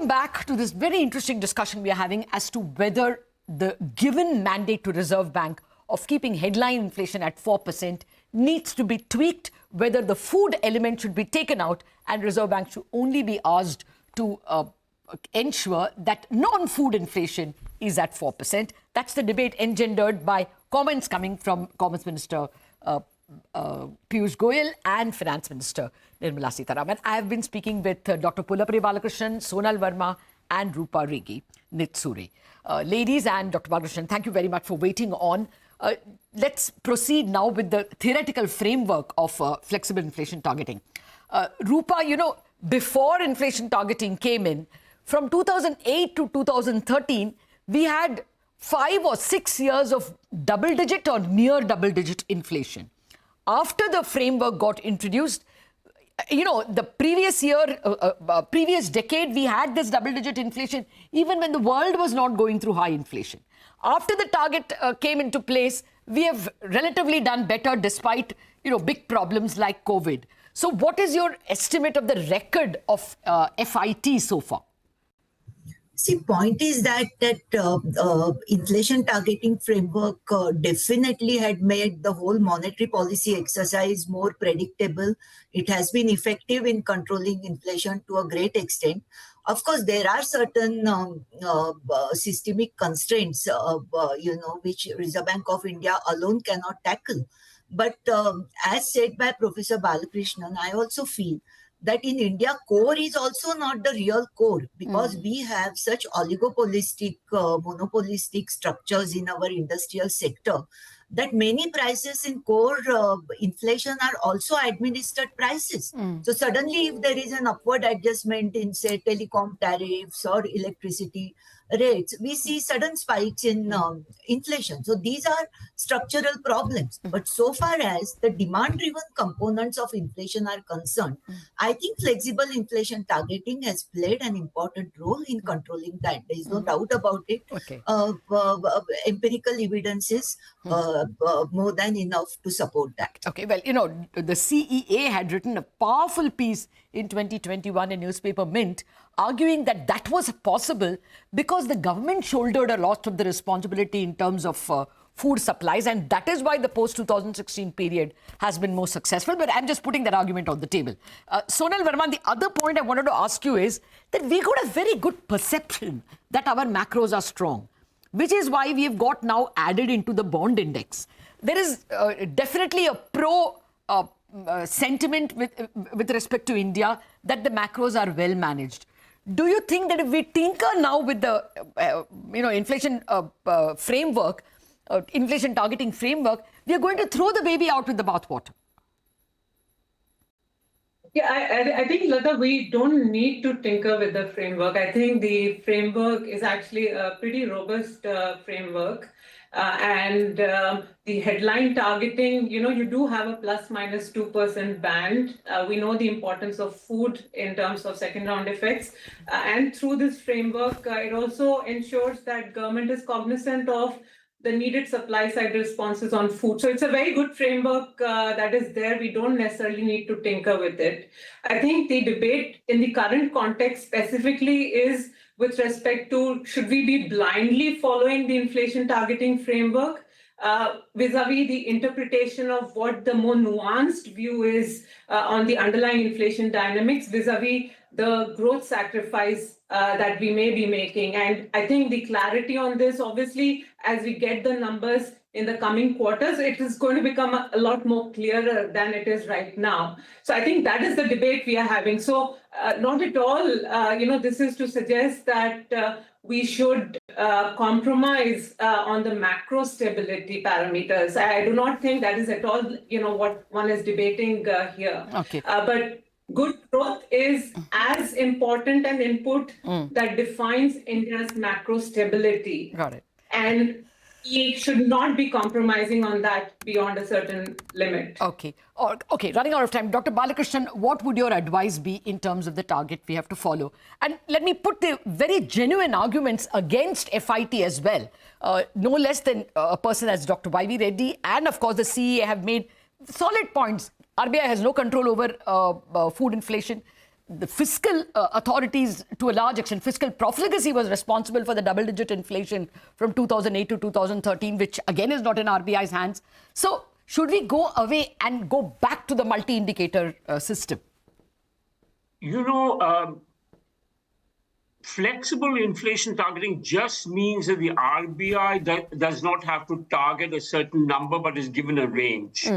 Welcome back to this very interesting discussion we are having as to whether the given mandate to Reserve Bank of keeping headline inflation at 4% needs to be tweaked, whether the food element should be taken out and Reserve Bank should only be asked to ensure that non-food inflation is at 4%. That's the debate engendered by comments coming from Commerce Minister Piyush Goyal and Finance Minister Nirmala Sitharaman. I have been speaking with Dr. Pullappally Balakrishnan, Sonal Verma and Rupa Regi Nitsure. Ladies and Dr. Balakrishnan, thank you very much for waiting on. Let's proceed now with the theoretical framework of flexible inflation targeting. Rupa, you know, before inflation targeting came in, from 2008 to 2013, we had 5 or 6 years of double-digit or near double-digit inflation. After the framework got introduced, you know, the previous year, previous decade, we had this double-digit inflation even when the world was not going through high inflation. After the target came into place, we have relatively done better despite, you know, big problems like COVID. So what is your estimate of the record of FIT so far? See, point is that inflation targeting framework definitely had made the whole monetary policy exercise more predictable. It has been effective in controlling inflation to a great extent. Of course, there are certain systemic constraints, which Reserve Bank of India alone cannot tackle. But as said by Professor Balakrishnan, I also feel that in India, core is also not the real core because we have such oligopolistic, monopolistic structures in our industrial sector that many prices in core inflation are also administered prices. So suddenly if there is an upward adjustment in, say, telecom tariffs or electricity rates, we see sudden spikes in inflation. So these are structural problems. But so far as the demand-driven components of inflation are concerned, I think flexible inflation targeting has played an important role in controlling that. There is no doubt about it. Okay. Empirical evidence is more than enough to support that. Okay, well, you know, the CEA had written a powerful piece in 2021 in newspaper Mint, arguing that that was possible because the government shouldered a lot of the responsibility in terms of food supplies, and that is why the post-2016 period has been more successful. But I'm just putting that argument on the table. Sonal Verma, the other point I wanted to ask you is that we got a very good perception that our macros are strong, which is why we have got now added into the bond index. There is definitely a pro sentiment with respect to India that the macros are well managed. Do you think that if we tinker now with the inflation framework, inflation targeting framework, we are going to throw the baby out with the bathwater? Yeah, I think, Latha, we don't need to tinker with the framework. I think the framework is actually a pretty robust framework. And the headline targeting, you know, you do have a ±2% band. We know the importance of food in terms of second round effects. And through this framework, it also ensures that government is cognizant of the needed supply side responses on food. So it's a very good framework that is there. We don't necessarily need to tinker with it. I think the debate in the current context specifically is with respect to should we be blindly following the inflation targeting framework vis-a-vis the interpretation of what the more nuanced view is on the underlying inflation dynamics vis-a-vis the growth sacrifice that we may be making. And I think the clarity on this, obviously, as we get the numbers in the coming quarters, it is going to become a lot more clearer than it is right now. So I think that is the debate we are having. So not at all, this is to suggest that we should compromise on the macro stability parameters. I do not think that is at all, what one is debating here. Okay. But good growth is as important an input that defines India's macro stability. Got it. And we should not be compromising on that beyond a certain limit. Okay. Okay, running out of time. Dr. Balakrishnan, what would your advice be in terms of the target we have to follow? And let me put the very genuine arguments against FIT as well. No less than a person as Dr. Y.V. Reddy and, of course, the CEA have made solid points. RBI has no control over food inflation. the fiscal authorities, to a large extent, fiscal profligacy was responsible for the double-digit inflation from 2008 to 2013, which again is not in RBI's hands. So should we go away and go back to the multi-indicator system? Flexible inflation targeting just means that the RBI does not have to target a certain number, but is given a range.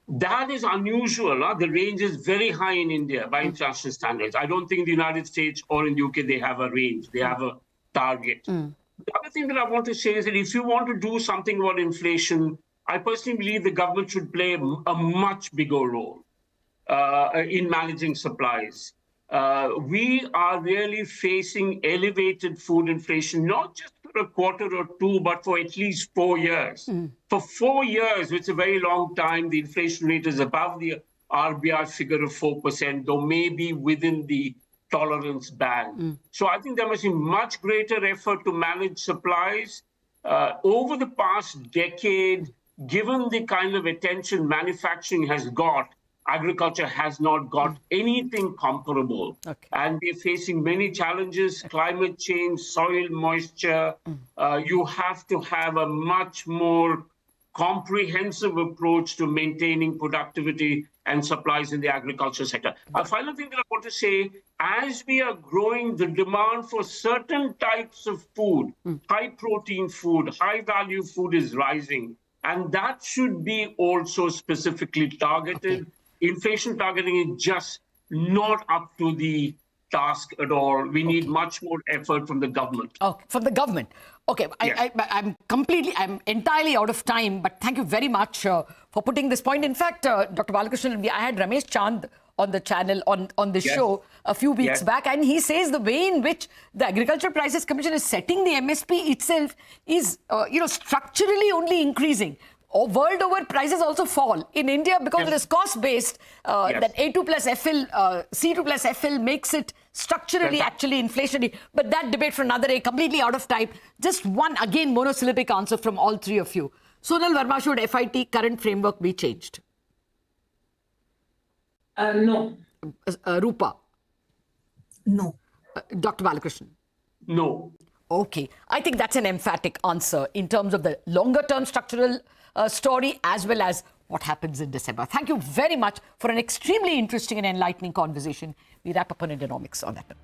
That is unusual. The range is very high in India by international standards. I don't think in the United States or in the UK they have a range. They have a target. The other thing that I want to say is that if you want to do something about inflation, I personally believe the government should play a much bigger role in managing supplies. We are really facing elevated food inflation, not just for a quarter or two, but for at least 4 years. For 4 years, which is a very long time, the inflation rate is above the RBI figure of 4%, though maybe within the tolerance band. So I think there must be much greater effort to manage supplies. Over the past decade, given the kind of attention manufacturing has got, agriculture has not got anything comparable. And we're facing many challenges, climate change, soil moisture. You have to have a much more comprehensive approach to maintaining productivity and supplies in the agriculture sector. A final thing that I want to say, as we are growing, the demand for certain types of food, high protein food, high value food is rising. And that should be also specifically targeted. Inflation targeting is just not up to the task at all. We need much more effort from the government. From the government. Yes. I'm entirely out of time, but thank you very much for putting this point. In fact, Dr. Balakrishnan, I had Ramesh Chand on the channel, on this show a few weeks back, and he says the way in which the Agriculture Prices Commission is setting the MSP itself is, structurally only increasing. World over, prices also fall. In India, because it is cost-based, that A2 plus FL, C2 plus FL makes it structurally actually inflationary. But that debate for another day, completely out of time. Just one, again, monosyllabic answer from all three of you. Sonal Verma, should FIT current framework be changed? No. Rupa? No. Dr. Balakrishnan? No. Okay. I think that's an emphatic answer in terms of the longer-term structural story as well as what happens in December. Thank you very much for an extremely interesting and enlightening conversation. We wrap up on economics on that note.